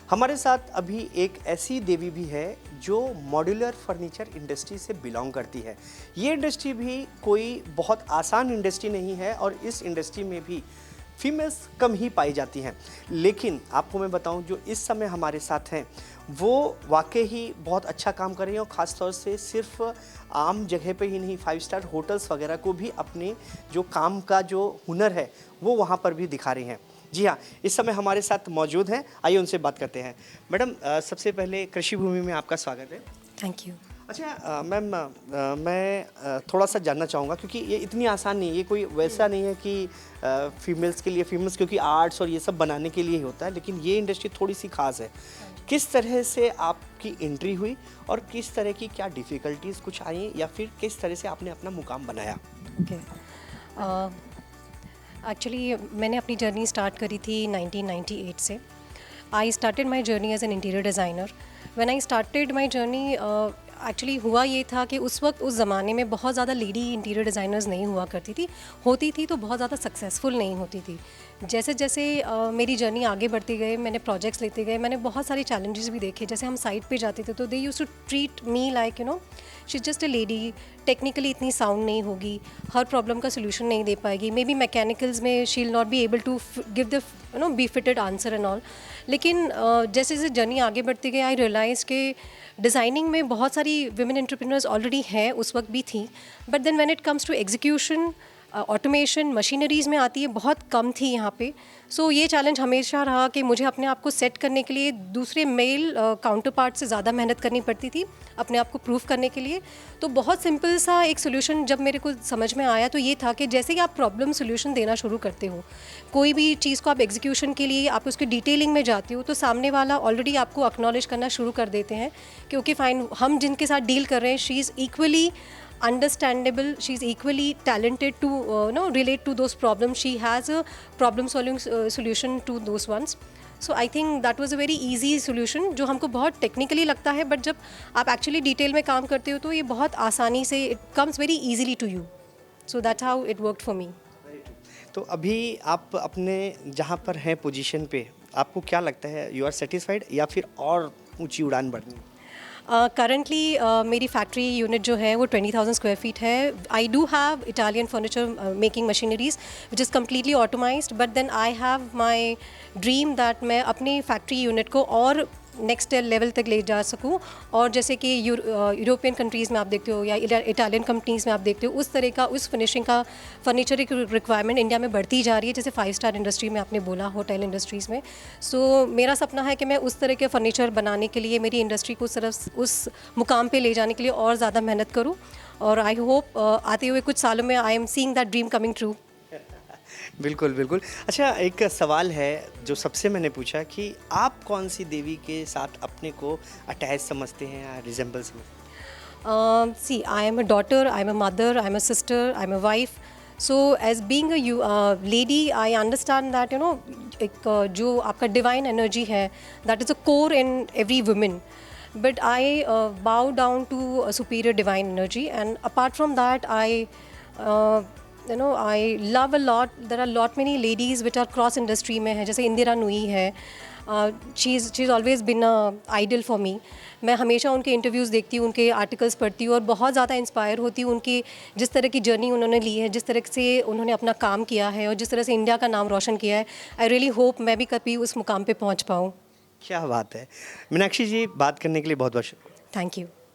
हमारे साथ अभी एक ऐसी देवी भी है जो मॉड्यूलर फर्नीचर इंडस्ट्री से बिलोंग करती है। ये इंडस्ट्री भी कोई बहुत आसान इंडस्ट्री नहीं है और इस इंडस्ट्री में भी फीमेल्स कम ही पाई जाती हैं। लेकिन आपको मैं बताऊं, जो इस समय हमारे साथ हैं वो वाकई ही बहुत अच्छा काम कर रही हैं और ख़ास तौर से सिर्फ आम जगह पे ही नहीं, 5 स्टार होटल्स वगैरह को भी अपने जो काम का जो हुनर है वो वहाँ पर भी दिखा रही हैं। जी हाँ, इस समय हमारे साथ मौजूद हैं, आइए उनसे बात करते हैं। मैडम, सबसे पहले कृषि भूमि में आपका स्वागत है। Thank you. अच्छा मैम, मैं थोड़ा सा जानना चाहूँगा क्योंकि ये इतनी आसान नहीं है, ये कोई वैसा नहीं है कि फीमेल्स के लिए, फीमेल्स क्योंकि आर्ट्स और ये सब बनाने के लिए ही होता है, लेकिन ये इंडस्ट्री थोड़ी सी खास है। किस तरह से आपकी एंट्री हुई और किस तरह की क्या डिफ़िकल्टीज़ कुछ आई या फिर किस तरह से आपने अपना मुकाम बनाया? ओके। एक्चुअली मैंने अपनी जर्नी स्टार्ट करी थी 1998 से। I started my journey as an interior designer. When I started my journey, actually हुआ ये था कि उस वक्त उस ज़माने में बहुत ज़्यादा लेडी इंटीरियर डिज़ाइनर्स नहीं हुआ करती थी, होती थी तो बहुत ज़्यादा सक्सेसफुल नहीं होती थी। जैसे जैसे मेरी जर्नी आगे बढ़ती गई, मैंने प्रोजेक्ट्स लेते गए, मैंने बहुत सारे चैलेंजेस भी देखे। जैसे हम साइट पे जाते थे तो they used to treat me like she is just a lady, technically इतनी साउंड नहीं होगी, हर प्रॉब्लम का सोल्यूशन नहीं दे पाएगी, मे बी मैकेनिकल्स में she will not be able to give the befitted answer and all. लेकिन जैसे जैसे जर्नी आगे बढ़ती गई, आई रियलाइज़ के डिज़ाइनिंग में बहुत सारी विमेन एंटरप्रेन्योर्स ऑलरेडी हैं, उस वक्त भी थी, but then when it comes to execution, automation, machineries में आती है, बहुत कम थी यहाँ पे। सो ये चैलेंज हमेशा रहा कि मुझे अपने आप को सेट करने के लिए दूसरे मेल काउंटर पार्ट से ज़्यादा मेहनत करनी पड़ती थी अपने आप को प्रूव करने के लिए। तो बहुत सिंपल सा एक सोल्यूशन जब मेरे को समझ में आया तो ये था कि जैसे कि आप प्रॉब्लम सोल्यूशन देना शुरू करते हो, कोई भी चीज़ को आप एग्जीक्यूशन के लिए आप उसके डिटेलिंग में जाते हो, तो सामने वाला ऑलरेडी आपको एक्नॉलेज करना शुरू कर देते हैं कि ओके फाइन, हम जिनके साथ डील कर रहे हैं, she is equally understandable, she's equally talented to relate to those problems, she has a problem solving solution to those ones. So I think that was a very easy solution जो हमको बहुत technically लगता है, but जब आप actually detail में काम करते हो तो ये बहुत आसानी से it comes very easily to you. So that's how it worked for me. तो अभी आप अपने जहाँ पर हैं पोजीशन पे, आपको क्या लगता है, यू आर सेटिस्फाइड या फिर और ऊंची उड़ान भरनी? करंटली मेरी फैक्ट्री यूनिट जो है वो 20,000 स्क्वायर फीट है। I do have Italian furniture making machineries which is completely automised, but then I have my dream that मैं अपनी फैक्ट्री यूनिट को और नेक्स्ट लेवल तक ले जा सकूं। और जैसे कि यूरोपियन कंट्रीज़ में आप देखते हो या इटालियन कंपनीज़ में आप देखते हो, उस तरह का, उस फिनिशिंग का फर्नीचर की रिक्वायरमेंट इंडिया में बढ़ती जा रही है, जैसे 5 स्टार इंडस्ट्री में आपने बोला, होटल इंडस्ट्रीज़ में। सो मेरा सपना है कि मैं उस तरह के फर्नीचर बनाने के लिए, मेरी इंडस्ट्री को सिर्फ उस मुकाम पे ले जाने के लिए और ज़्यादा मेहनत करूँ। और आई होप आते हुए कुछ सालों में I am seeing that dream coming true. बिल्कुल, बिल्कुल। अच्छा, एक सवाल है जो सबसे मैंने पूछा कि आप कौन सी देवी के साथ अपने को अटैच समझते हैं या रिजेंबल समझते हैं? See, I am a daughter, I am a mother, I am a sister, I am a wife. So as being a lady, I understand that एक जो आपका divine energy है, that is a core in every woman. But I bow down to a superior divine energy, and apart from that, I love a lot. There are lot many ladies which are cross industry में है, जैसे इंदिरा नुई है। she's always been a idol for me. मैं हमेशा उनके interviews देखती हूँ, उनके आर्टिकल्स पढ़ती हूँ और बहुत ज़्यादा इंस्पायर होती हूँ उनकी जिस तरह की जर्नी उन्होंने ली है, जिस तरह से उन्होंने अपना काम किया है और जिस तरह से इंडिया का नाम रोशन किया है। आई रियली होप मैं भी कभी उस मुकाम पे पहुँच पाऊँ। क्या बात है। मीनाक्षी जी, बात करने के लिए बहुत बहुत शुक्रिया। Thank you.